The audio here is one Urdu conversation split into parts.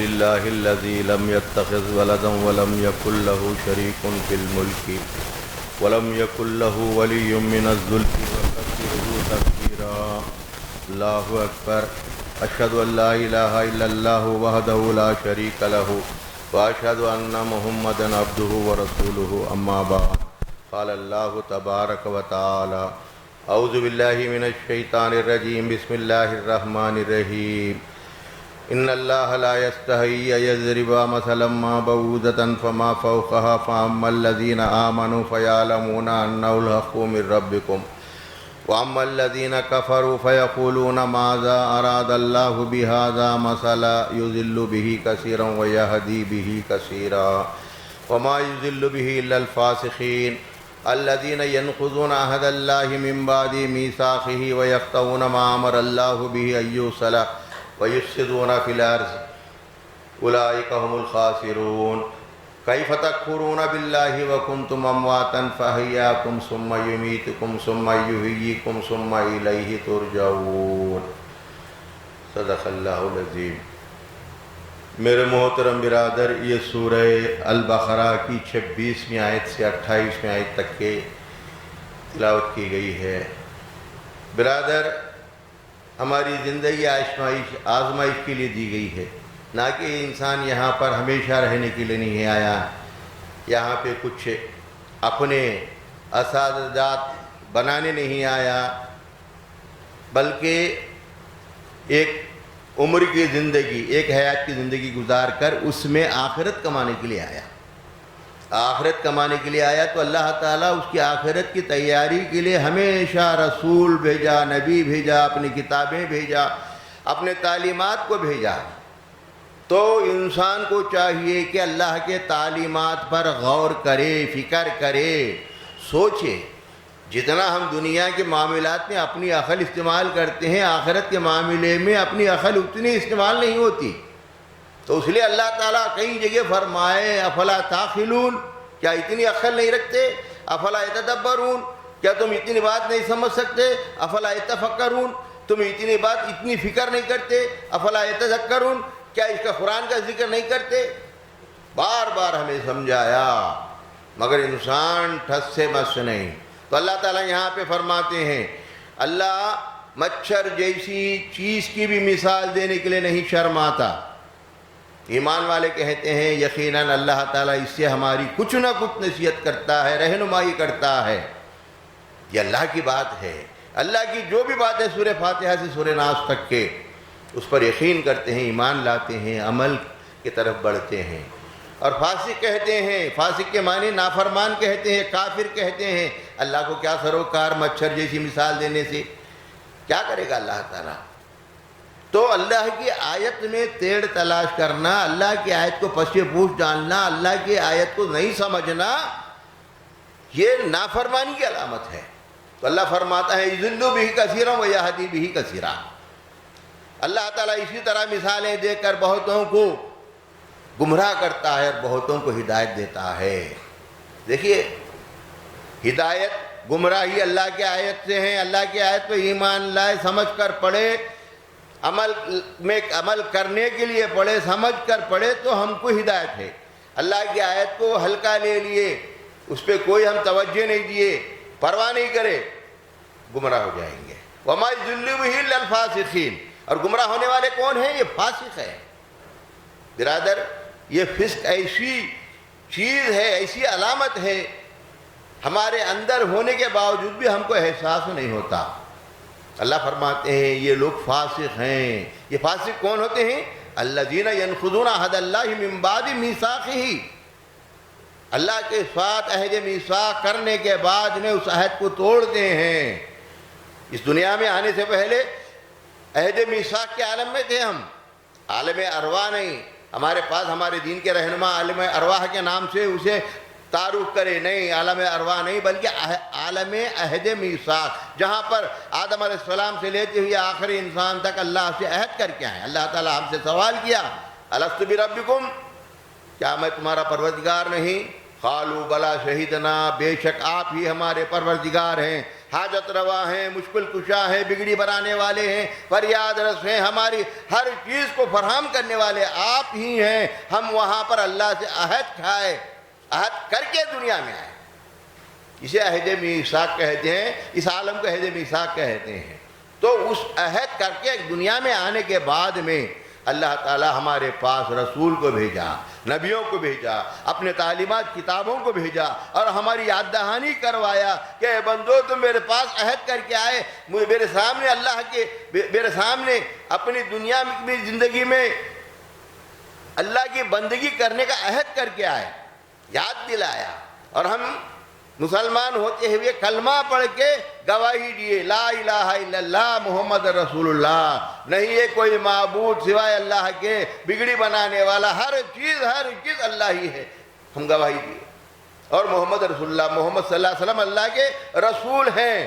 لله الذي لم يتخذ ولدا ولم يكن له شريك في الملك ولم يكن له ولي من الذل وكبره تكبيرا. الله أكبر. أشهد أن لا إله إلا الله وحده لا شريك له وأشهد أن محمدا عبده ورسوله. أما بعد قال الله تبارك وتعالى أعوذ بالله من الشيطان الرجيم. بسم الله الرحمن الرحيم. إن الله لا يستحيي أن يضرب مثلا ما بعوضة فما فوقها فأما الذين آمنوا فيعلمون أنه الحق من ربكم وأما الذين كفروا فيقولون ماذا أراد الله بهذا مثلا يضل به كثيرا ويهدي به كثيرا وما يضل به إلا الفاسقين الذين ينقضون عهد الله من بعد ميثاقه ويقطعون ما أمر الله به أن يوصل ويفسدون في الأرض أولئك هم الخاسرون. كيف تكفرون بالله وكنتم أمواتا فأحياكم ثم يميتكم ثم يحييكم ثم إليه ترجعون. صدق اللہ العظیم. میرے محترم برادر، یہ سورہ البقرہ کی 26ویں آیت سے 28ویں آیت تک کے تلاوت کی گئی ہے. برادر، ہماری زندگی آزمائش کے لیے دی گئی ہے، نہ کہ انسان یہاں پر ہمیشہ رہنے کے لیے نہیں آیا. یہاں پہ کچھ اپنے اساتذات بنانے نہیں آیا، بلکہ ایک عمر کی زندگی، ایک حیات کی زندگی گزار کر اس میں آخرت کمانے کے لیے آیا. آخرت کمانے کے لیے آیا تو اللہ تعالیٰ اس کی آخرت کی تیاری کے لیے ہمیشہ رسول بھیجا، نبی بھیجا، اپنی کتابیں بھیجا، اپنے تعلیمات کو بھیجا. تو انسان کو چاہیے کہ اللہ کے تعلیمات پر غور کرے، فکر کرے، سوچے. جتنا ہم دنیا کے معاملات میں اپنی عقل استعمال کرتے ہیں، آخرت کے معاملے میں اپنی عقل اتنی استعمال نہیں ہوتی. تو اس لیے اللہ تعالیٰ کئی جگہ فرمائے افلا تعقلون، کیا اتنی عقل نہیں رکھتے؟ افلا یتدبرون، کیا تم اتنی بات نہیں سمجھ سکتے؟ افلا یتفکرون، تم اتنی بات اتنی فکر نہیں کرتے؟ افلا یتذکرون، کیا اس کا قرآن کا ذکر نہیں کرتے؟ بار بار ہمیں سمجھایا، مگر انسان ٹھس سے مس نہیں. تو اللہ تعالیٰ یہاں پہ فرماتے ہیں اللہ مچھر جیسی چیز کی بھی مثال دینے کے لیے نہیں شرماتا. ایمان والے کہتے ہیں یقیناً اللہ تعالیٰ اس سے ہماری کچھ نہ کچھ نصیحت کرتا ہے، رہنمائی کرتا ہے. یہ اللہ کی بات ہے. اللہ کی جو بھی بات ہے سورہ فاتحہ سے سورہ ناس تک کے، اس پر یقین کرتے ہیں، ایمان لاتے ہیں، عمل کی طرف بڑھتے ہیں. اور فاسق کہتے ہیں، فاسق کے معنی نافرمان کہتے ہیں، کافر کہتے ہیں. اللہ کو کیا سروکار مچھر جیسی مثال دینے سے؟ کیا کرے گا اللہ تعالیٰ؟ تو اللہ کی آیت میں تیڑ تلاش کرنا، اللہ کی آیت کو پس پوچھ ڈالنا، اللہ کی آیت کو نہیں سمجھنا، یہ نافرمانی کی علامت ہے. تو اللہ فرماتا ہے یضل بہ کثیرا ویہدی بہ کثیرا. اللہ تعالیٰ اسی طرح مثالیں دے کر بہتوں کو گمراہ کرتا ہے اور بہتوں کو ہدایت دیتا ہے. دیکھیے، ہدایت گمراہی اللہ کی آیت سے ہیں. اللہ کی آیت پہ ایمان لائے، سمجھ کر پڑھے، عمل کرنے کے لیے پڑھے، سمجھ کر پڑھے تو ہم کو ہدایت ہے. اللہ کی آیت کو ہلکا لے لیے، اس پہ کوئی ہم توجہ نہیں دیے، پرواہ نہیں کرے، گمراہ ہو جائیں گے. وَمَا يُضِلُّ بِهِ إِلَّا الْفَاسِقِينَ. اور گمراہ ہونے والے کون ہیں؟ یہ فاسق ہے. برادر، یہ فسق ایسی چیز ہے، ایسی علامت ہے، ہمارے اندر ہونے کے باوجود بھی ہم کو احساس نہیں ہوتا. اللہ فرماتے ہیں یہ لوگ فاسق ہیں. یہ فاسق کون ہوتے ہیں؟ الذین ینقضون عہد اللہ من بعد میثاقہ. اللہ کے ساتھ عہد میثاق کرنے کے بعد میں اس عہد کو توڑتے ہیں. اس دنیا میں آنے سے پہلے عہد میثاق کے عالم میں تھے ہم، عالم ارواح نہیں. ہمارے پاس ہمارے دین کے رہنما عالم ارواح کے نام سے اسے تعارف کرے نہیں، عالم ارواح نہیں، بلکہ عالم عہد میثاق، جہاں پر آدم علیہ السلام سے لیتے ہوئے آخری انسان تک اللہ سے عہد کر کے آئے. اللہ تعالیٰ ہم سے سوال کیا الست بربکم، کیا میں تمہارا پروردگار نہیں؟ قالوا بلا شہیدنا، بے شک آپ ہی ہمارے پروردگار ہیں. حاجت روا ہیں، مشکل کشا ہیں، بگڑی بنانے والے ہیں، فریاد رس ہیں، ہماری ہر چیز کو فراہم کرنے والے آپ ہی ہیں۔ ہم وہاں پر اللہ سے عہد کھائے، عہد کر کے دنیا میں آئے، اسے عہد میثاق کہتے ہیں، اس عالم کو عہد میثاق کہتے ہیں۔ تو اس عہد کر کے دنیا میں آنے کے بعد میں اللہ تعالی ہمارے پاس رسول کو بھیجا، نبیوں کو بھیجا، اپنے تعلیمات کتابوں کو بھیجا اور ہماری یاد دہانی کروایا کہ اے بندو تم میرے پاس عہد کر کے آئے، میرے سامنے میرے سامنے اپنی دنیا میں زندگی میں اللہ کی بندگی کرنے کا عہد کر کے آئے، یاد دلایا، اور ہم مسلمان ہوتے ہوئے کلمہ پڑھ کے گواہی دیے، لا الہ الا اللہ محمد رسول اللہ، نہیں ہے کوئی معبود سوائے اللہ کے، بگڑی بنانے والا ہر چیز اللہ ہی ہے، ہم گواہی دیے، اور محمد رسول اللہ، محمد صلی اللہ علیہ وسلم اللہ کے رسول ہیں،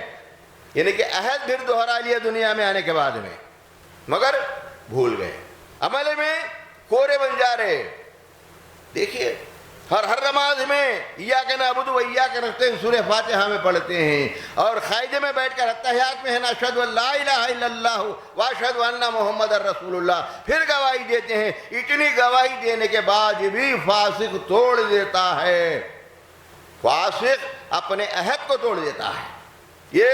یعنی کہ عہد پھر دہرا لیا دنیا میں آنے کے بعد میں، مگر بھول گئے، عمل میں کورے بن جا رہے۔ دیکھیے ہر نماز میں ایاک نعبد و ایاک نستعین سورہ فاتحہ میں پڑھتے ہیں، اور قاعدے میں بیٹھ کر اتحیات میں ہے نا اشہد ان لا الہ الا اللہ واشہد ان محمد رسول اللہ، پھر گواہی دیتے ہیں۔ اتنی گواہی دینے کے بعد بھی فاسق توڑ دیتا ہے، فاسق اپنے عہد کو توڑ دیتا ہے۔ یہ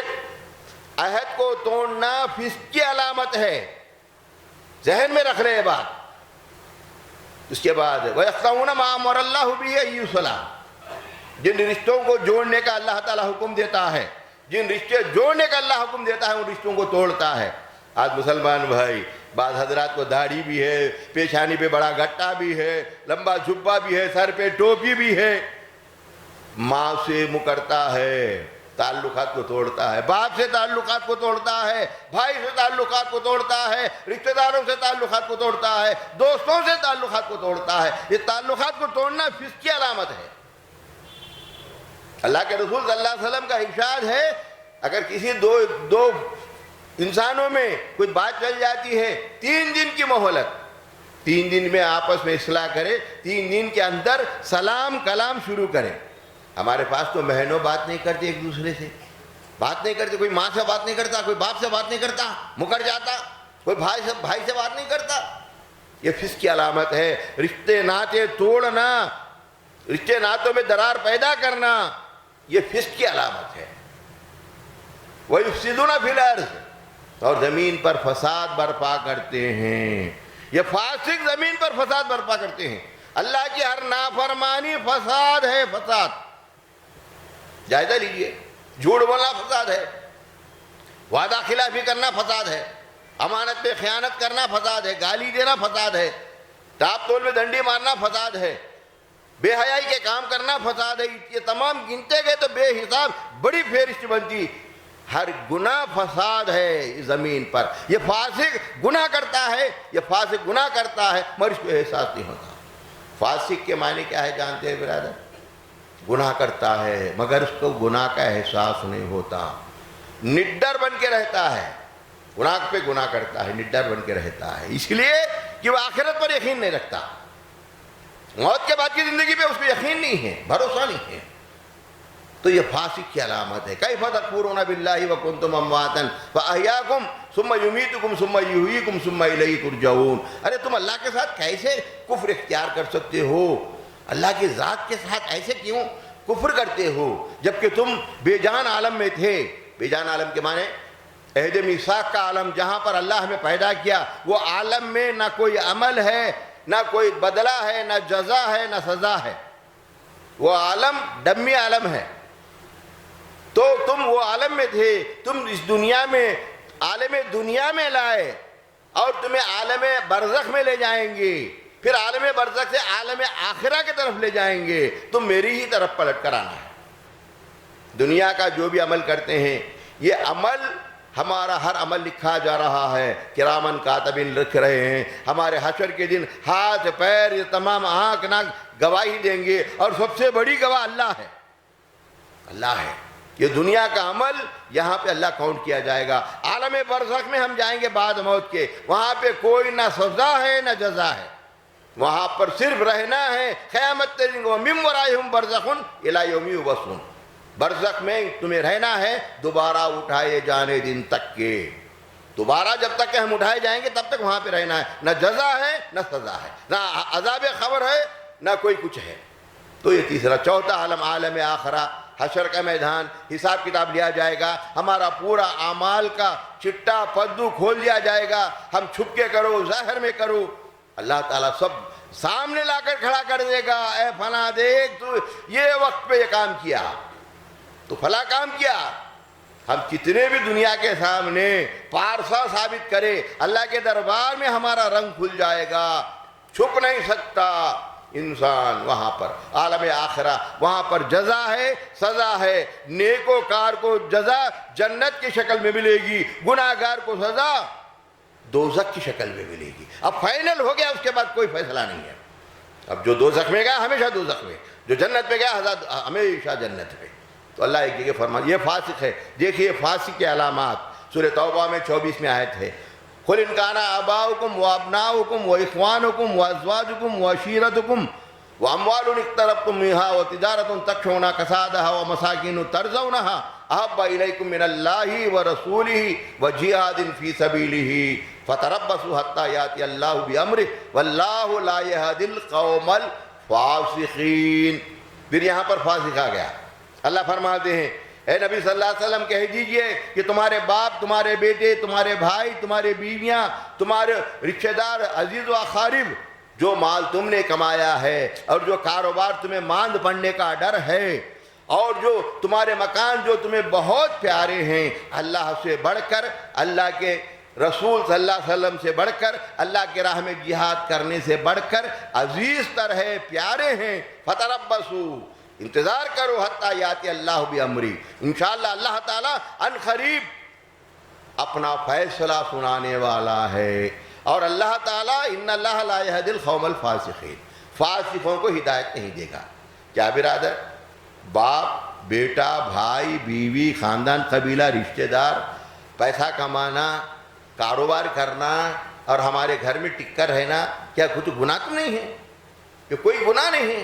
عہد کو توڑنا فسق کی علامت ہے، ذہن میں رکھ رہے بات۔ اس کے بعد وَيَقْطَعُونَ مَا أَمَرَ اللَّهُ بِهِ أَن يُوصَلَ، جن رشتوں کو جوڑنے کا اللہ تعالیٰ حکم دیتا ہے، جن رشتے جوڑنے کا اللہ حکم دیتا ہے، ان رشتوں کو توڑتا ہے۔ آج مسلمان بھائی بعض حضرات کو داڑھی بھی ہے، پیشانی پہ بڑا گھٹا بھی ہے، لمبا جھبا بھی ہے، سر پہ ٹوپی بھی ہے، ماں سے مکرتا ہے، تعلقات کو توڑتا ہے، باپ سے تعلقات کو توڑتا ہے، بھائی سے تعلقات کو توڑتا ہے، رشتہ داروں سے تعلقات کو توڑتا ہے، دوستوں سے تعلقات کو توڑتا ہے۔ یہ تعلقات کو توڑنا فسق کی علامت ہے۔ اللہ کے رسول صلی اللہ علیہ وسلم کا ارشاد ہے، اگر کسی دو انسانوں میں کچھ بات چل جاتی ہے، 3 دن کی مہلت، 3 دن میں آپس میں اصلاح کرے، 3 دن کے اندر سلام کلام شروع کرے۔ ہمارے پاس تو مہینوں بات نہیں کرتے، ایک دوسرے سے بات نہیں کرتے، کوئی ماں سے بات نہیں کرتا، کوئی باپ سے بات نہیں کرتا، مکر جاتا، کوئی بھائی سے بات نہیں کرتا۔ یہ فسق کی علامت ہے۔ رشتے ناطے توڑنا، رشتے ناتوں میں درار پیدا کرنا، یہ فسق کی علامت ہے۔ وَيُفْسِدُونَ فِي الْأَرْضِ، اور زمین پر فساد برپا کرتے ہیں۔ یہ فاسق زمین پر فساد برپا کرتے ہیں۔ اللہ کی ہر نافرمانی فساد ہے، فساد۔ جائزہ لیجئے، جھوٹ بولنا فساد ہے، وعدہ خلافی کرنا فساد ہے، امانت پہ خیانت کرنا فساد ہے، گالی دینا فساد ہے، ٹاپ تول میں ڈنڈی مارنا فساد ہے، بے حیائی کے کام کرنا فساد ہے۔ یہ تمام گنتے گئے تو بے حساب بڑی فہرست بنتی۔ ہر گناہ فساد ہے زمین پر۔ یہ فاسق گناہ کرتا ہے، یہ فاسق گناہ کرتا ہے، مگر اس کو احساس نہیں ہوتا۔ فاسق کے معنی کیا ہے جانتے ہیں برادر؟ گناہ کرتا ہے مگر اس کو گناہ کا احساس نہیں ہوتا، نڈر بن کے رہتا ہے، گناہ پہ گناہ کرتا ہے، نڈر بن کے رہتا ہے، اس لیے کہ وہ آخرت پر یقین نہیں رکھتا، موت کے بعد کی زندگی پہ اس کو یقین نہیں ہے، بھروسہ نہیں ہے۔ تو یہ فاسق کی علامت ہے۔ کیف تکفرون باللہ وکنتم امواتا فاحیاکم ثم یمیتکم ثم یحییکم ثم الیہ ترجعون۔ ارے تم اللہ کے ساتھ کیسے کفر اختیار کر سکتے ہو؟ اللہ کی ذات کے ساتھ ایسے کیوں کفر کرتے ہو جبکہ تم بے جان عالم میں تھے؟ بے جان عالم کے معنی عہد میثاق کا عالم، جہاں پر اللہ ہمیں پیدا کیا، وہ عالم میں نہ کوئی عمل ہے، نہ کوئی بدلہ ہے، نہ جزا ہے، نہ سزا ہے۔ وہ عالم ڈمی عالم ہے۔ تو تم وہ عالم میں تھے، تم اس دنیا میں عالم دنیا میں لائے، اور تمہیں عالم برزخ میں لے جائیں گے، پھر عالم برزخ سے عالم آخرہ کی طرف لے جائیں گے، تم میری ہی طرف پلٹ کر آنا ہے۔ دنیا کا جو بھی عمل کرتے ہیں، یہ عمل ہمارا ہر عمل لکھا جا رہا ہے، کرامن کاتبین لکھ رہے ہیں۔ ہمارے حشر کے دن ہاتھ پیر یہ تمام آنکھ ناک گواہی دیں گے، اور سب سے بڑی گواہ اللہ ہے، اللہ ہے۔ یہ دنیا کا عمل یہاں پہ اللہ کاؤنٹ کیا جائے گا۔ عالم برزخ میں ہم جائیں گے بعد موت کے، وہاں پہ کوئی نہ سزا ہے نہ جزا ہے، وہاں پر صرف رہنا ہے قیامت تک۔ وَمِن وَرَائِهِمْ بَرْزَخٌ إِلَىٰ يَوْمِ يُبْعَثُونَ۔ برزخ میں تمہیں رہنا ہے دوبارہ اٹھائے جانے دن تک کے، دوبارہ جب تک کہ ہم اٹھائے جائیں گے تب تک وہاں پہ رہنا ہے، نہ جزا ہے نہ سزا ہے، نہ عذاب خبر ہے نہ کوئی کچھ ہے۔ تو یہ تیسرا۔ چوتھا عالم، عالم آخرہ، حشر کا میدان، حساب کتاب لیا جائے گا، ہمارا پورا اعمال کا چٹا پدو کھول دیا جائے گا، ہم چھپ کے کرو ظاہر میں کرو، اللہ تعالیٰ سب سامنے لا کر کھڑا کر دے گا، اے فلاں دیکھ تو یہ وقت پہ یہ کام کیا، تو فلاں کام کیا۔ ہم کتنے بھی دنیا کے سامنے پارسا ثابت کرے، اللہ کے دربار میں ہمارا رنگ کھل جائے گا، چھپ نہیں سکتا انسان وہاں پر۔ عالم آخرہ، وہاں پر جزا ہے، سزا ہے، نیکوکار کو جزا جنت کی شکل میں ملے گی، گناہگار کو سزا دوزخ کی شکل میں ملے گی۔ اب فائنل ہو گیا، اس کے بعد کوئی فیصلہ نہیں ہے۔ اب جو دوزخ میں گیا ہمیشہ دوزخ میں، جو جنت میں گیا ہمیشہ جنت میں۔ تو اللہ ایک جگہ فرماتا یہ فاسق ہے۔ دیکھیے فاسق کے علامات سورہ توبہ میں 24 میں آیت ہے، قُلْ إِنْ كَانَ آبَاؤُكُمْ وَأَبْنَاؤُكُمْ وَإِخْوَانُكُمْ وَأَزْوَاجُكُمْ وَعَشِيرَتُكُمْ وَأَمْوَالٌ اقْتَرَفْتُم مِّنْهَا وَتِجَارَةٌ تَخْشَوْنَ كَسَادَهَا وَمَسَاكِنُ تَرْضَوْنَهَا أَحَبَّ إِلَيْكُم مِّنَ اللَّهِ وَرَسُولِهِ وَجِهَادٍ فِي سَبِيلِهِ فَتَرَبَّصُوا حَتَّىٰ يَأْتِيَ اللَّهُ بِأَمْرِهِ وَاللَّهُ لَا يَهْدِي الْقَوْمَ الْفَاسِقِينَ۔ پھر یہاں پر فاسق آ گیا۔ اللہ فرماتے ہیں اے نبی صلی اللہ علیہ وسلم کہہ دیجئے کہ تمہارے باپ، تمہارے بیٹے، تمہارے بھائی، تمہارے بیویاں، تمہارے رشتہ دار، عزیز و اقارب، جو مال تم نے کمایا ہے اور جو کاروبار تمہیں ماند پڑنے کا ڈر ہے اور جو تمہارے مکان جو تمہیں بہت پیارے ہیں، اللہ سے بڑھ کر، اللہ کے رسول صلی اللہ علیہ وسلم سے بڑھ کر، اللہ کے راہ میں جہاد کرنے سے بڑھ کر عزیز تر ہے، پیارے ہیں، فتربصوا، انتظار کرو، حتیٰ یاتی اللہ بامری، انشاءاللہ اللہ تعالیٰ ان قریب اپنا فیصلہ سنانے والا ہے۔ اور اللہ تعالیٰ ان اللہ لا یہدی القوم الفاسقین، فاسقوں کو ہدایت نہیں دے گا۔ کیا برادر، باپ، بیٹا، بھائی، بیوی، خاندان، قبیلہ، رشتہ دار، پیسہ کمانا، کاروبار کرنا اور ہمارے گھر میں ٹک کر رہنا، کیا کچھ گناہ تو نہیں ہے؟ کہ کوئی گناہ نہیں ہے؟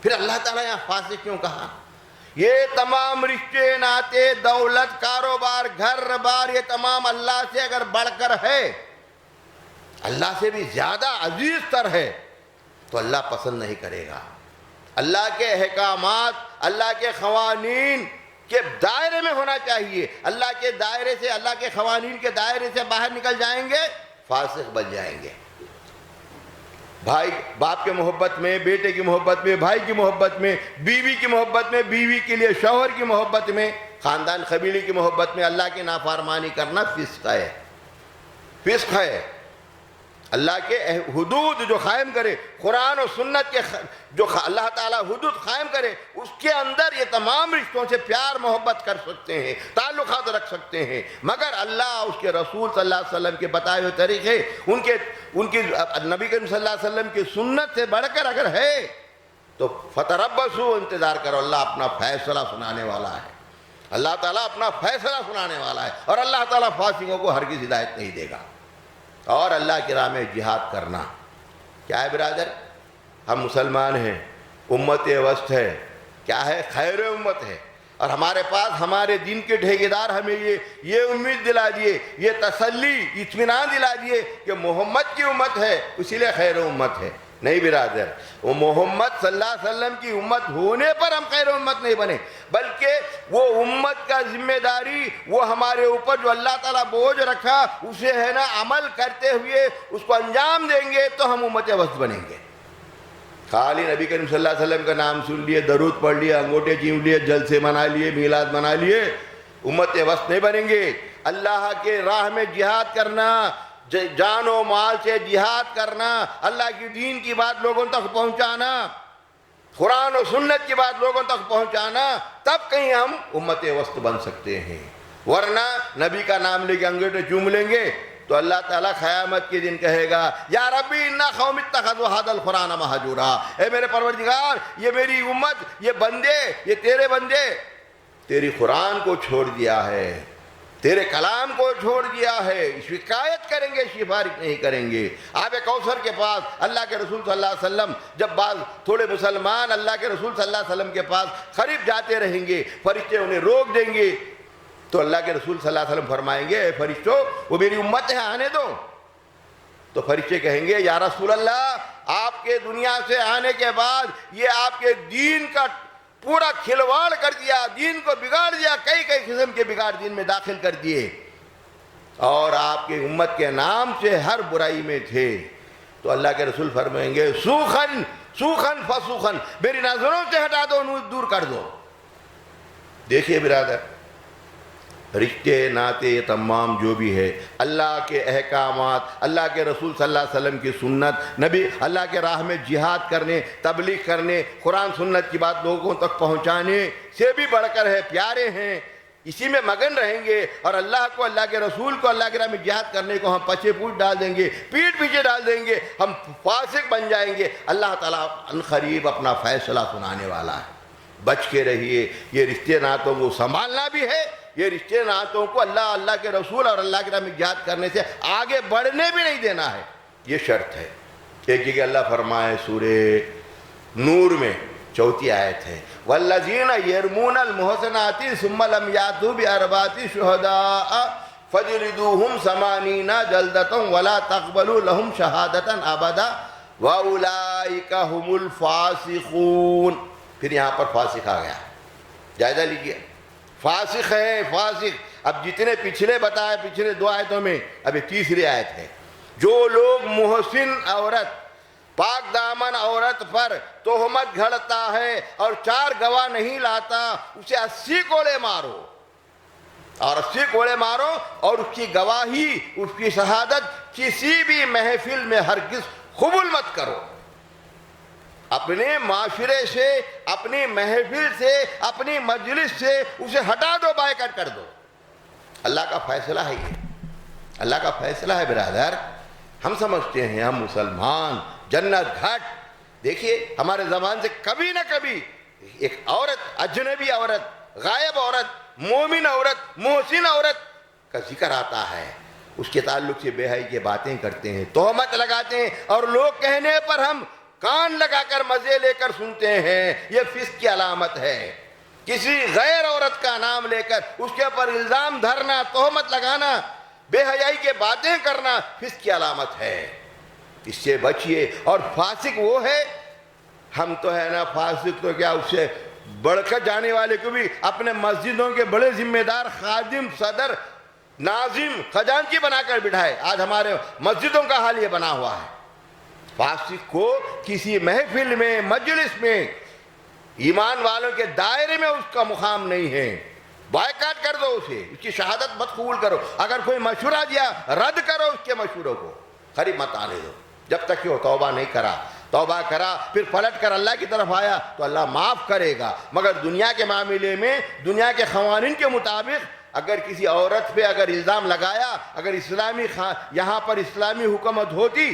پھر اللہ تعالیٰ یہاں فاسق کیوں کہا؟ یہ تمام رشتے ناتے، دولت، کاروبار، گھر بار، یہ تمام اللہ سے اگر بڑھ کر ہے، اللہ سے بھی زیادہ عزیز تر ہے، تو اللہ پسند نہیں کرے گا۔ اللہ کے احکامات، اللہ کے قوانین کے دائرے میں ہونا چاہیے۔ اللہ کے دائرے سے، اللہ کے قوانین کے دائرے سے باہر نکل جائیں گے، فاسق بن جائیں گے۔ بھائی باپ کے محبت میں، بیٹے کی محبت میں، بھائی کی محبت میں، بیوی کی محبت میں، بیوی کے لیے شوہر کی محبت میں، خاندان قبیلے کی محبت میں اللہ کی نافرمانی کرنا فسق ہے، فسق ہے۔ اللہ کے حدود جو قائم کرے، قرآن و سنت کے جو اللہ تعالیٰ حدود قائم کرے، اس کے اندر یہ تمام رشتوں سے پیار محبت کر سکتے ہیں، تعلقات رکھ سکتے ہیں، مگر اللہ اس کے رسول صلی اللہ علیہ وسلم کے بتائے ہوئے طریقے، ان کی نبی کریم صلی اللہ علیہ وسلم کی سنت سے بڑھ کر اگر ہے تو فتربصوا، انتظار کرو، اللہ اپنا فیصلہ سنانے والا ہے، اللہ تعالیٰ اپنا فیصلہ سنانے والا ہے، اور اللہ تعالیٰ فاسقوں کو ہرگز ہدایت نہیں دے گا۔ اور اللہ کی راہ میں جہاد کرنا کیا ہے برادر؟ ہم مسلمان ہیں، امت وسط ہے، کیا ہے؟ خیر امت ہے، اور ہمارے پاس ہمارے دین کے ٹھیکیدار ہمیں یہ امید دلا دیے، یہ تسلی، اطمینان دلا دیے کہ محمد کی امت ہے اسی لیے خیر امت ہے۔ نہیں برادر، وہ محمد صلی اللہ علیہ وسلم کی امت ہونے پر ہم خیر امت نہیں بنے، بلکہ وہ امت کا ذمہ داری، وہ ہمارے اوپر جو اللہ تعالیٰ بوجھ رکھا، اسے ہے نا عمل کرتے ہوئے اس کو انجام دیں گے تو ہم امت وسط بنیں گے۔ خالی نبی کریم صلی اللہ علیہ وسلم کا نام سن لیے، درود پڑھ لیے، انگوٹھے چیم لیے، جلسے منا لیے، میلاد منا لیے، امت وسط نہیں بنیں گے۔ اللہ کے راہ میں جہاد کرنا، جان و مال سے جہاد کرنا، اللہ کی دین کی بات لوگوں تک پہنچانا، قرآن و سنت کی بات لوگوں تک پہنچانا، تب کہیں ہم امت وسط بن سکتے ہیں۔ ورنہ نبی کا نام لے کے انگوٹھے چوم لیں گے تو اللہ تعالیٰ قیامت کے دن کہے گا یا ربی ان قوم اتخذوا ھذا القرآن مہجورا، اے میرے پروردگار، یہ میری امت، یہ بندے، یہ تیرے بندے تیری قرآن کو چھوڑ دیا ہے، تیرے کلام کو چھوڑ دیا ہے، شکایت کریں گے، سفارش نہیں کریں گے۔ آب کوثر کے پاس اللہ کے رسول صلی اللہ علیہ وسلم جب بعض تھوڑے مسلمان اللہ کے رسول صلی اللہ علیہ وسلم کے پاس قریب جاتے رہیں گے، فرشتے انہیں روک دیں گے، تو اللہ کے رسول صلی اللہ علیہ وسلم فرمائیں گے، اے فرشتوں وہ میری امت ہے، آنے دو۔ تو فرشتے کہیں گے، یا رسول اللہ آپ کے دنیا سے آنے کے بعد یہ آپ کے دین کا پورا کھلواڑ کر دیا، دین کو بگاڑ دیا، کئی قسم کے بگاڑ دین میں داخل کر دیے، اور آپ کی امت کے نام سے ہر برائی میں تھے۔ تو اللہ کے رسول فرمائیں گے، سوخن سوخن فسوخن، میری نظروں سے ہٹا دو، دور کر دو۔ دیکھیے برادر، رشتے ناتے تمام جو بھی ہے، اللہ کے احکامات، اللہ کے رسول صلی اللہ علیہ وسلم کی سنت، نبی اللہ کے راہ میں جہاد کرنے، تبلیغ کرنے، قرآن سنت کی بات لوگوں تک پہنچانے سے بھی بڑھ کر ہے، پیارے ہیں، اسی میں مگن رہیں گے، اور اللہ کو، اللہ کے رسول کو، اللہ کے راہ میں جہاد کرنے کو ہم پچھے پوچھ ڈال دیں گے، پیٹ پیچھے ڈال دیں گے، ہم فاسق بن جائیں گے۔ اللہ تعالیٰ ان قریب اپنا فیصلہ سنانے والا ہے، بچ کے رہیے۔ یہ رشتے ناتوں کو سنبھالنا بھی ہے، یہ رشتے ناتوں کو اللہ کے رسول اور اللہ کے راہ میں جہاد کرنے سے آگے بڑھنے بھی نہیں دینا ہے، یہ شرط ہے۔ ایک جگہ اللہ فرمائے سورہ نور میں 4 آیت ہے، والذین یرمون المحصنات ثم لم یاتوا باربعۃ شہداء فجلدوہم 80 جلدۃ ولا تقبلوا لهم شہادۃ ابدا واولئک هم الفاسقون۔ پھر یہاں پر فاسق آ گیا، جائزہ لیجیے، فاسق ہے، فاسق۔ اب جتنے پچھلے بتائے، پچھلے 2 آیتوں میں، اب یہ 3 آیت ہے، جو لوگ محسن عورت، پاک دامن عورت پر تہمت گھڑتا ہے اور 4 گواہ نہیں لاتا، اسے 80 کوڑے مارو، اور 80 کوڑے مارو، اور اس کی گواہی، اس کی شہادت کسی بھی محفل میں ہرگز قبول مت کرو۔ اپنے معاشرے سے، اپنی محفل سے، اپنی مجلس سے اسے ہٹا دو، بائیکاٹ کر دو۔ اللہ کا فیصلہ ہے، یہ اللہ کا فیصلہ ہے برادر۔ ہم سمجھتے ہیں ہم مسلمان، جنت گھٹ۔ دیکھیے ہمارے زبان سے کبھی نہ کبھی ایک عورت، اجنبی عورت، غائب عورت، مومن عورت، محسن عورت کا ذکر آتا ہے، اس کے تعلق سے بے حیائی کی باتیں کرتے ہیں، تہمت لگاتے ہیں، اور لوگ کہنے پر ہم کان لگا کر مزے لے کر سنتے ہیں۔ یہ فسق کی علامت ہے۔ کسی غیر عورت کا نام لے کر اس کے اوپر الزام دھرنا، تہمت لگانا، بے حیائی کے باتیں کرنا فسق کی علامت ہے، اس سے بچیے۔ اور فاسق وہ ہے، ہم تو ہے نا، فاسق تو کیا، اس سے بڑھ کر جانے والے کو بھی اپنے مسجدوں کے بڑے ذمہ دار، خادم، صدر، ناظم، خزانچی بنا کر بٹھائے۔ آج ہمارے مسجدوں کا حال یہ بنا ہوا ہے۔ فاسق کو کسی محفل میں، مجلس میں، ایمان والوں کے دائرے میں اس کا مقام نہیں ہے، بائیکاٹ کر دو اسے، اس کی شہادت مت قبول کرو۔ اگر کوئی مشورہ دیا، رد کرو اس کے مشوروں کو، قریب مت آنے دو جب تک کہ وہ توبہ نہیں کرا۔ توبہ کرا، پھر پلٹ کر اللہ کی طرف آیا تو اللہ معاف کرے گا۔ مگر دنیا کے معاملے میں، دنیا کے قوانین کے مطابق اگر کسی عورت پہ اگر الزام لگایا، اگر یہاں پر اسلامی حکومت ہوتی،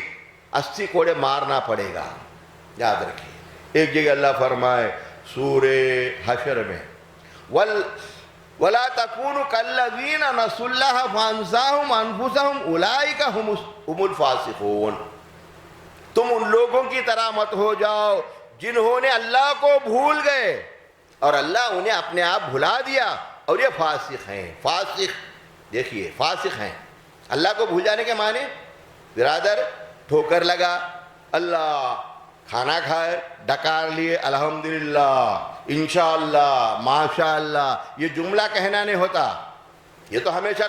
80 کوڑے مارنا پڑے گا، یاد رکھیے۔ ایک جگہ اللہ فرمائے سورہ حشر میں، وَلَا تَكُونُوا كَالَّذِينَ نَسُوا اللَّهَ فَأَنسَاهُمْ أَنفُسَهُمْ أُولَٰئِكَ هُمُ الْفَاسِقُونَ۔ تم ان لوگوں کی طرح مت ہو جاؤ جنہوں نے اللہ کو بھول گئے اور اللہ انہیں اپنے آپ بھلا دیا، اور یہ فاسق ہیں۔ فاسق، دیکھیے فاسق ہیں۔ اللہ کو بھول جانے کے معنی برادر، ٹھوکر لگا، اللہ، کھانا کھائے، ڈکار لیے، الحمدللہ، انشاءاللہ، ماشاءاللہ، یہ جملہ کہنا نہیں ہوتا، یہ تو ہمیشہ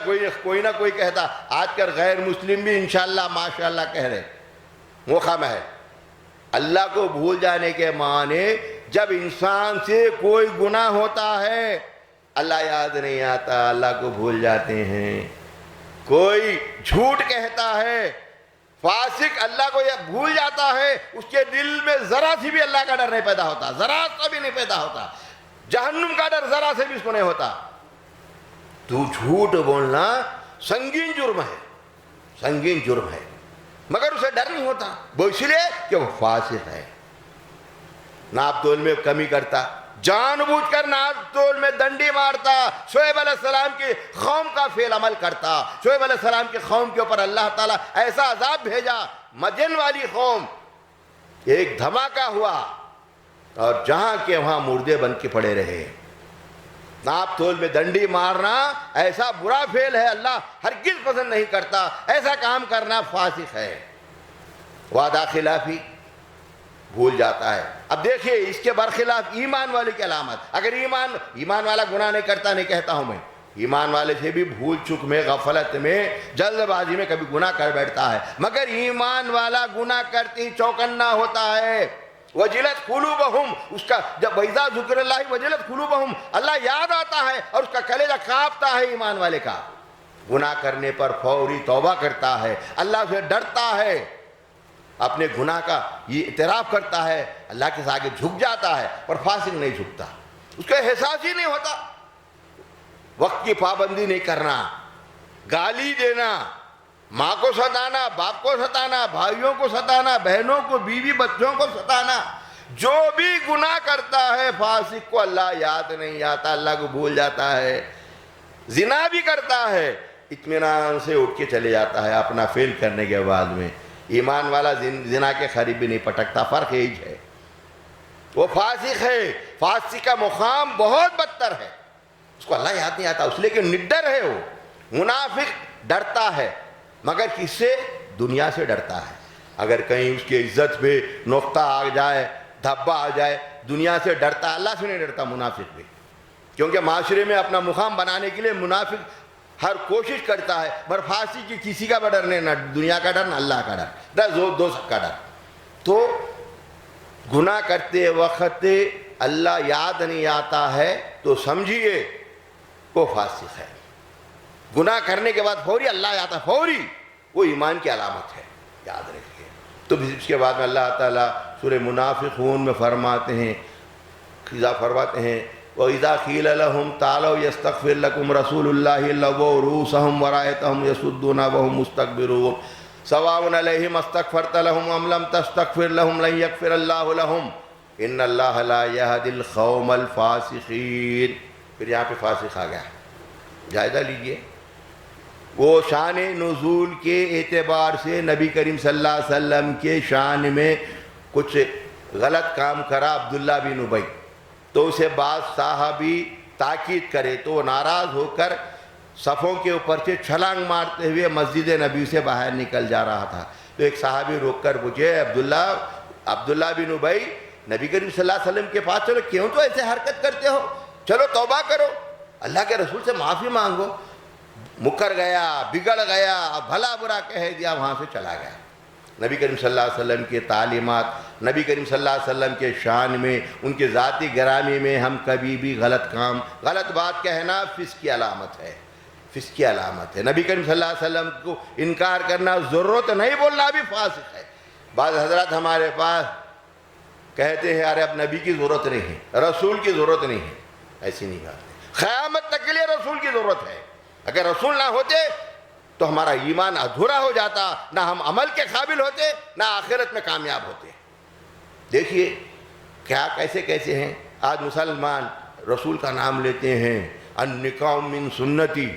کوئی نہ کوئی کہتا۔ آج کل غیر مسلم بھی انشاءاللہ، ماشاءاللہ کہہ رہے، موقع میں ہے۔ اللہ کو بھول جانے کے معنی جب انسان سے کوئی گناہ ہوتا ہے، اللہ یاد نہیں آتا، اللہ کو بھول جاتے ہیں۔ کوئی جھوٹ کہتا ہے، فاسق اللہ کو یہ بھول جاتا ہے، اس کے دل میں ذرا سی بھی اللہ کا ڈر نہیں پیدا ہوتا، ذرا سا بھی نہیں پیدا ہوتا، جہنم کا ڈر ذرا سے بھی اس کو نہیں ہوتا۔ تو جھوٹ بولنا سنگین جرم ہے، سنگین جرم ہے، مگر اسے ڈر نہیں ہوتا، وہ اس لیے کہ وہ فاسق ہے۔ ناپ تول میں کمی کرتا، جان بوجھ کر ناز تول میں ڈنڈی مارتا، شعیب علیہ السلام کی قوم کا فعل عمل کرتا، شعیب علیہ السلام کی قوم کے اوپر اللہ تعالیٰ ایسا عذاب بھیجا، مدین والی قوم، ایک دھماکہ ہوا اور جہاں کے وہاں مردے بن کے پڑے رہے۔ ناپ تول میں ڈنڈی مارنا ایسا برا فعل ہے، اللہ ہرگز پسند نہیں کرتا، ایسا کام کرنا فاسق ہے۔ وعدہ خلافی بھول جاتا ہے۔ اب دیکھیے اس کے برخلاف ایمان والے کی علامت، اگر ایمان والا گناہ نہیں کرتا، نہیں کہتا ہوں میں، ایمان والے سے بھی بھول چک میں، غفلت میں، جلد بازی میں کبھی گناہ کر بیٹھتا ہے، مگر ایمان والا گناہ کرتے ہی چوکنا ہوتا ہے۔ وجلت قلوبہم، اس کا جب وَإِذَا ذُكِرَ اللَّهُ وَجلت قلوبہم، اللہ یاد آتا ہے اور اس کا کلیجہ کانپتا ہے ایمان والے کا۔ گناہ کرنے پر فوری توبہ کرتا ہے، اللہ سے ڈرتا ہے، اپنے گناہ کا یہ اعتراف کرتا ہے، اللہ کے آگے جھک جاتا ہے، اور فاسق نہیں جھکتا، اس کا احساس ہی نہیں ہوتا۔ وقت کی پابندی نہیں کرنا، گالی دینا، ماں کو ستانا، باپ کو ستانا، بھائیوں کو ستانا، بہنوں کو، بیوی بچوں کو ستانا، جو بھی گناہ کرتا ہے فاسق کو اللہ یاد نہیں آتا، اللہ کو بھول جاتا ہے۔ زنا بھی کرتا ہے، اطمینان سے اٹھ کے چلے جاتا ہے اپنا فعل کرنے کے بعد میں۔ ایمان والا زنا کے قریب بھی نہیں پٹکتا، فرق یہی ہے، وہ فاسق ہے۔ فاسق کا مقام بہت بدتر ہے، اس کو اللہ یاد نہیں آتا، اس لیے نڈر ہے وہ۔ منافق ڈرتا ہے، مگر کس سے؟ دنیا سے ڈرتا ہے۔ اگر کہیں اس کی عزت پہ نقطہ آ جائے، دھبا آ جائے، دنیا سے ڈرتا، اللہ سے نہیں ڈرتا منافق بھی، کیونکہ معاشرے میں اپنا مقام بنانے کے لیے منافق ہر کوشش کرتا ہے، پر فاسق کی کسی کا ڈر نہیں، نہ دنیا کا ڈر، نہ اللہ کا ڈر، دو سب کا ڈر۔ تو گناہ کرتے وقت اللہ یاد نہیں آتا ہے تو سمجھیے وہ فاسق ہے۔ گناہ کرنے کے بعد فوری اللہ یاد آتا، فوری، وہ ایمان کی علامت ہے، یاد رکھیے۔ تو اس کے بعد میں اللہ تعالیٰ سورہ منافقون میں فرماتے ہیں، وَإِذَا قِيلَ لَهُمْ تَعَالَوْا يَسْتَغْفِرْ لَكُمْ رَسُولُ اللَّهِ لَوَّوْا رُءُوسَهُمْ وَرَأَيْتَهُمْ يَصُدُّونَ وَهُمْ مُسْتَكْبِرُونَ سَوَاءٌ عَلَيْهِمْ أَسْتَغْفَرْتَ لَهُمْ أَمْ لَمْ تَسْتَغْفِرْ لَهُمْ لَن يَغْفِرَ اللَّهُ لَهُمْ إِنَّ اللَّهَ لَا يَهْدِي الْقَوْمَ الْفَاسِقِينَ۔ پھر یہاں پہ فاسق آ گیا، جائزہ لیجئے۔ وہ شان نزول کے اعتبار سے نبی کریم صلی اللہ علیہ وسلم کے شان میں کچھ غلط کام کرا عبداللہ بن ابی، تو اسے بعض صحابی تاکید کرے تو وہ ناراض ہو کر صفوں کے اوپر سے چھلانگ مارتے ہوئے مسجد نبی سے باہر نکل جا رہا تھا۔ تو ایک صحابی روک کر پوچھے، عبداللہ بن ابی، نبی کریم صلی اللہ علیہ وسلم کے پاس چلو، کیوں تو ایسے حرکت کرتے ہو؟ چلو توبہ کرو، اللہ کے رسول سے معافی مانگو۔ مکر گیا، بگڑ گیا، بھلا برا کہہ دیا، وہاں سے چلا گیا۔ نبی کریم صلی اللہ علیہ وسلم کے تعلیمات، نبی کریم صلی اللہ علیہ وسلم کے شان میں، ان کے ذاتی گرامی میں ہم کبھی بھی غلط بات کہنا فسق کی علامت ہے، فسق کی علامت ہے۔ نبی کریم صلی اللہ علیہ وسلم کو انکار کرنا، ضرورت نہیں بولنا بھی فاسق ہے۔ بعض حضرات ہمارے پاس کہتے ہیں ارے اب نبی کی ضرورت نہیں ہے، رسول کی ضرورت نہیں ہے، ایسی نہیں بات ہے۔ قیامت تک کے لیے رسول کی ضرورت ہے، اگر رسول نہ ہوتے تو ہمارا ایمان ادھورا ہو جاتا، نہ ہم عمل کے قابل ہوتے، نہ آخرت میں کامیاب ہوتے۔ دیکھیے کیا کیسے ہیں آج مسلمان، رسول کا نام لیتے ہیں، النکاح من سنتی،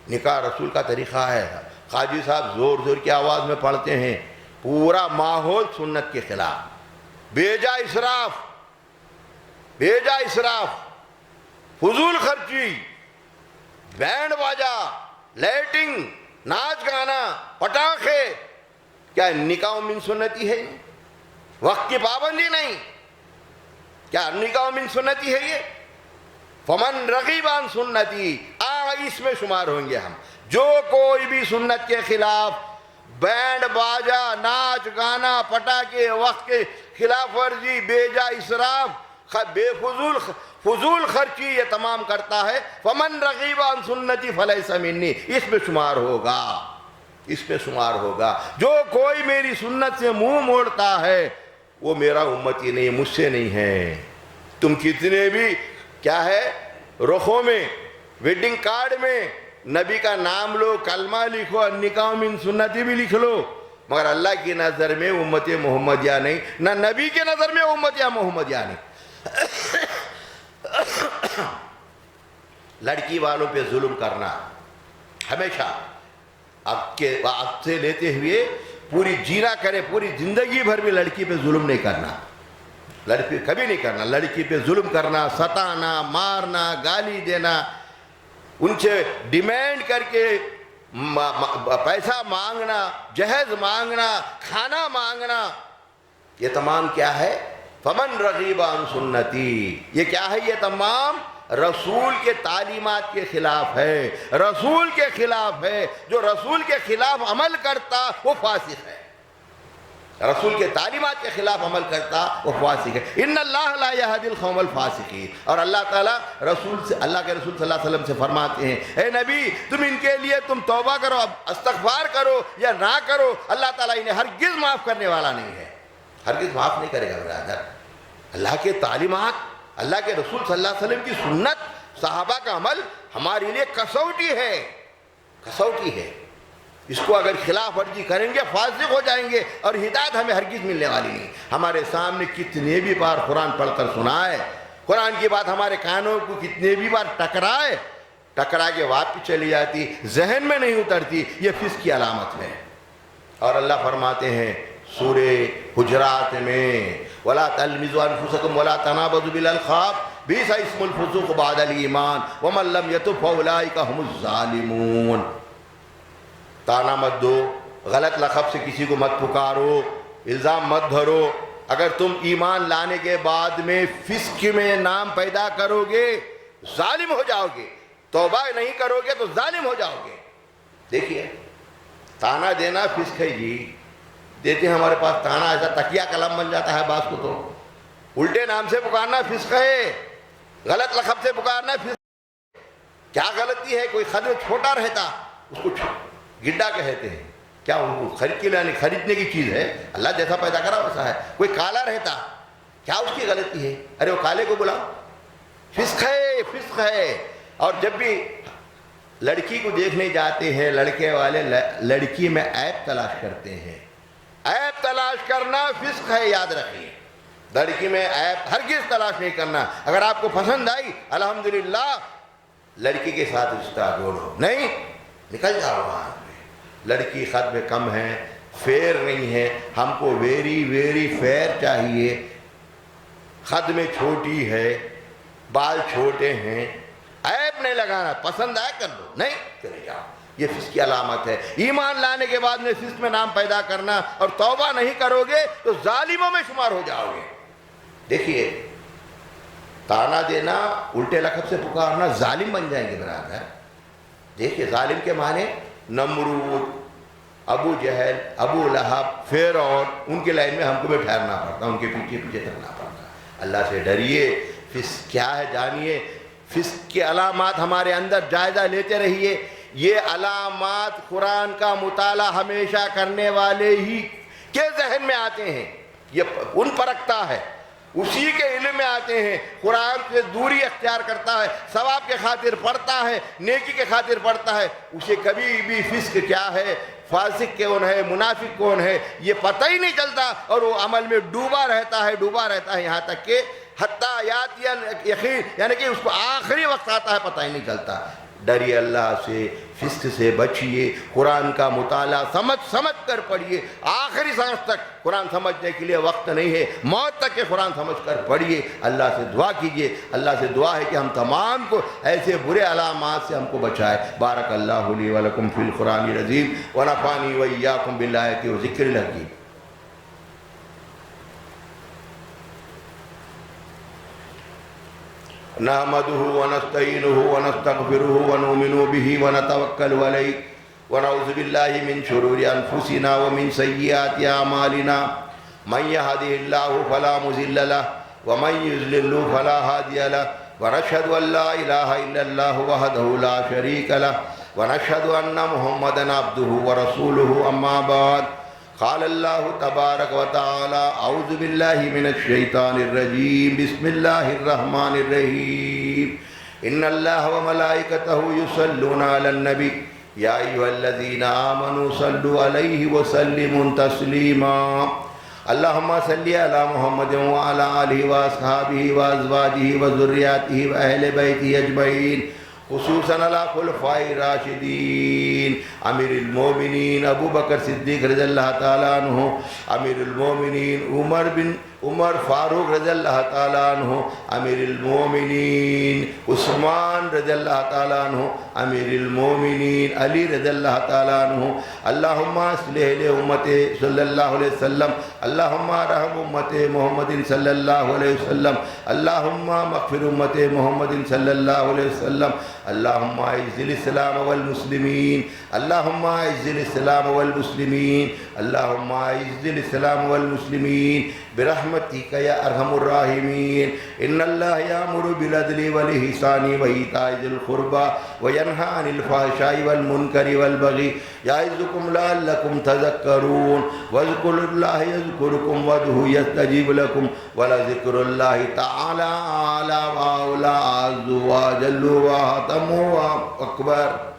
نکاح رسول کا طریقہ ہے، قاضی صاحب زور کی آواز میں پڑھتے ہیں، پورا ماحول سنت کے خلاف، بیجا اسراف، فضول خرچی، بینڈ باجا، لائٹنگ، ناچ گانا، پٹاخے، کیا نکاح من سنتی ہے؟ وقت کی پابندی نہیں، کیا نکاح من سنتی ہے یہ؟ فمن رغب عن سنتی، اس میں شمار ہوں گے ہم۔ جو کوئی بھی سنت کے خلاف بینڈ باجا، ناچ گانا، پٹاخے، وقت کے خلاف ورزی، بیجا اسراف، بے فضول خرچی یہ تمام کرتا ہے، فمن رغب عن سنتی فلیس منی، اس میں شمار ہوگا۔ جو کوئی میری سنت سے منہ موڑتا ہے وہ میرا امتی نہیں، مجھ سے نہیں ہے۔ تم کتنے بھی کیا ہے رخوں میں، ویڈنگ کارڈ میں نبی کا نام لو، کلمہ لکھو، نکاح من سنتی بھی لکھ لو، مگر اللہ کی نظر میں امت محمدیہ نہیں، نہ نبی کے نظر میں امت محمدیہ نہیں۔ لڑکی والوں پہ ظلم کرنا ہمیشہ اب سے لیتے ہوئے پوری جینا کرے، پوری زندگی بھر بھی لڑکی پہ ظلم نہیں کرنا، لڑکی کبھی نہیں کرنا، لڑکی پہ ظلم کرنا، ستانا، مارنا، گالی دینا، ان سے ڈیمانڈ کر کے پیسہ مانگنا، جہیز مانگنا، کھانا مانگنا، یہ تمام کیا ہے؟ فمن رغیب عن سنتی، یہ کیا ہے؟ یہ تمام رسول کے تعلیمات کے خلاف ہے، رسول کے خلاف ہے۔ جو رسول کے خلاف عمل کرتا وہ فاسق ہے، رسول کے تعلیمات کے خلاف عمل کرتا وہ فاسق ہے۔ ان اللہ لا یہدی القوم الفاسقین، اور اللہ تعالیٰ اللہ کے رسول صلی اللہ علیہ وسلم سے فرماتے ہیں اے نبی تم ان کے لیے تم توبہ کرو، استغفار کرو یا نہ کرو، اللہ تعالیٰ انہیں ہرگز معاف کرنے والا نہیں ہے، ہرگز معاف نہیں کرے گا برادر۔ اللہ کے تعلیمات، اللہ کے رسول صلی اللہ علیہ وسلم کی سنت، صحابہ کا عمل ہمارے لیے کسوٹی ہے، کسوٹی ہے۔ اس کو اگر خلاف ورزی کریں گے فاسق ہو جائیں گے، اور ہدایت ہمیں ہرگز ملنے والی نہیں۔ ہمارے سامنے کتنے بھی بار قرآن پڑھ کر سنائے، قرآن کی بات ہمارے کانوں کو کتنے بھی بار ٹکرا کے واپس چلی جاتی، ذہن میں نہیں اترتی، یہ فسق کی علامت ہے۔ اور اللہ فرماتے ہیں سورہ حجرات میں وَلَا تَلْمِزُوا أَنفُسَكُمْ وَلَا تَنَابَزُوا بِالْأَلْقَابِ بِئْسَ اسْمُ الْفُسُوقُ بَعْدَ الْإِيمَانِ وَمَن لَّمْ يَتُبْ فَأُولَٰئِكَ هُمُ الظَّالِمُونَ۔ تانا مت دو، غلط لقب سے کسی کو مت پکارو، الزام مت دھرو۔ اگر تم ایمان لانے کے بعد میں فسق میں نام پیدا کرو گے ظالم ہو جاؤ گے، توبہ نہیں کرو گے تو ظالم ہو جاؤ گے۔ دیکھیے تانا دینا فسق ہے جی، دیتے ہیں ہمارے پاس تانا، ایسا تکیہ کلام بن جاتا ہے بعض کو، تو الٹے نام سے پکارنا فسق ہے، غلط لقب سے پکارنا فسق ہے۔ کیا غلطی ہے؟ کوئی خد چھوٹا رہتا اس کو گڈا کہتے ہیں، کیا ان کو خریدنے کی چیز ہے؟ اللہ جیسا پیدا کرا ویسا ہے۔ کوئی کالا رہتا، کیا اس کی غلطی ہے؟ ارے وہ کالے کو بلاؤ، فسق ہے، فسق ہے۔ اور جب بھی لڑکی کو دیکھنے جاتے ہیں لڑکے والے لڑکی میں عیب تلاش کرتے ہیں، عیب تلاش کرنا فسق ہے، یاد رکھیے۔ لڑکی میں عیب ہرگز تلاش نہیں کرنا۔ اگر آپ کو پسند آئی الحمدللہ لڑکی کے ساتھ رشتہ جوڑو، نہیں نکل جاؤ وہاں پہ۔ لڑکی خط میں کم ہے، فیر نہیں ہے، ہم کو ویری فیر چاہیے، خط میں چھوٹی ہے، بال چھوٹے ہیں، عیب نہیں لگانا، پسند آئے کر لو، نہیں چلے جاؤ۔ یہ فسق کی علامت ہے۔ ایمان لانے کے بعد میں فسق میں نام پیدا کرنا اور توبہ نہیں کرو گے تو ظالموں میں شمار ہو جاؤ گے۔ دیکھیے تانا دینا، الٹے لقب سے پکارنا، ظالم بن جائیں گے برادر۔ دیکھیے ظالم کے معنی نمرود، ابو جہل، ابو لہب، فرعون، ان کے لائن میں ہم کو بھی ٹھہرنا پڑتا، ان کے پیچھے چلنا پڑتا۔ اللہ سے ڈریے، فسق کیا ہے جانیے، فسق کی علامات ہمارے اندر جائزہ لیتے رہیے۔ یہ علامات قرآن کا مطالعہ ہمیشہ کرنے والے ہی کے ذہن میں آتے ہیں، یہ ان پر رکھتا ہے، اسی کے علم میں آتے ہیں۔ قرآن سے دوری اختیار کرتا ہے، ثواب کے خاطر پڑھتا ہے، نیکی کے خاطر پڑھتا ہے، اسے کبھی بھی فسق کیا ہے، فاسق کون ہے، منافق کون ہے، یہ پتہ ہی نہیں چلتا، اور وہ عمل میں ڈوبا رہتا ہے یہاں تک کہ حتیٰ یاتی یقین، یعنی کہ اس کو آخری وقت آتا ہے پتہ ہی نہیں چلتا۔ ڈریے اللہ سے، فسق سے بچیے، قرآن کا مطالعہ سمجھ کر پڑھیے، آخری سانس تک قرآن سمجھنے کے لیے وقت نہیں ہے، موت تک کے قرآن سمجھ کر پڑھیے۔ اللہ سے دعا کیجیے، اللہ سے دعا ہے کہ ہم تمام کو ایسے برے علامات سے ہم کو بچائے۔ بارک اللہ لی و لکم فی القرآن العظیم ونفعنی و ایاکم بالآیات و ذکر الحکیم۔ نحمده ونستعينه ونستغفره ونؤمن به ونتوكل عليه ونعوذ بالله من شرور أنفسنا ومن سيئات أعمالنا من يهده الله فلا مضل له ومن يضلل فلا هادي له ونشهد أن لا إله إلا الله وحده لا شريك له ونشهد أن محمدا عبده ورسوله أما بعد قال الله تبارك وتعالى أعوذ بالله من الشيطان الرجيم بسم الله الرحمن الرحيم إن الله وملائكته يصلون على النبي يا أيها الذين آمنوا صلوا عليه وسلموا تسليما اللهم صل على محمد وعلى آله وأصحابه وأزواجه وذرياته وأهل بيته أجمعين خصوصاً علی خلفاء راشدین امیر المومنین ابو بکر صدیق رضی اللہ تعالیٰ عنہ، امیر المومنین عمر فاروق رضی اللہ تعالیٰ عنہ، امیر المومنین عثمان رضی اللہ تعالیٰ عنہ، امیر المومنین علی رضی اللہ تعالیٰ عنہ۔ اللہم اصلح لامت صلی اللہ علیہ وسلم، اللہم رحم امت محمد صلی اللہ علیہ وسلم، اللہم مغفر امت محمد صلی اللہ علیہ وسلم، اللہم اعز الاسلام والمسلمین، اللہم اعز الاسلام والمسلمین، اللہم اعز الاسلام والمسلمین برحمتک یا ارحم الراحمین۔ ان اللہ یامر بالعدل والإحسان وإیتاء ذی القربى وینہی عن الفحشاء والمنکر والبغی یعظکم لعلکم تذکرون واذکروا اللہ یذکرکم وادعوہ یستجیب لکم ولذکر اللہ تعالی اعلی واعلی عز وجل واحتم واکبر۔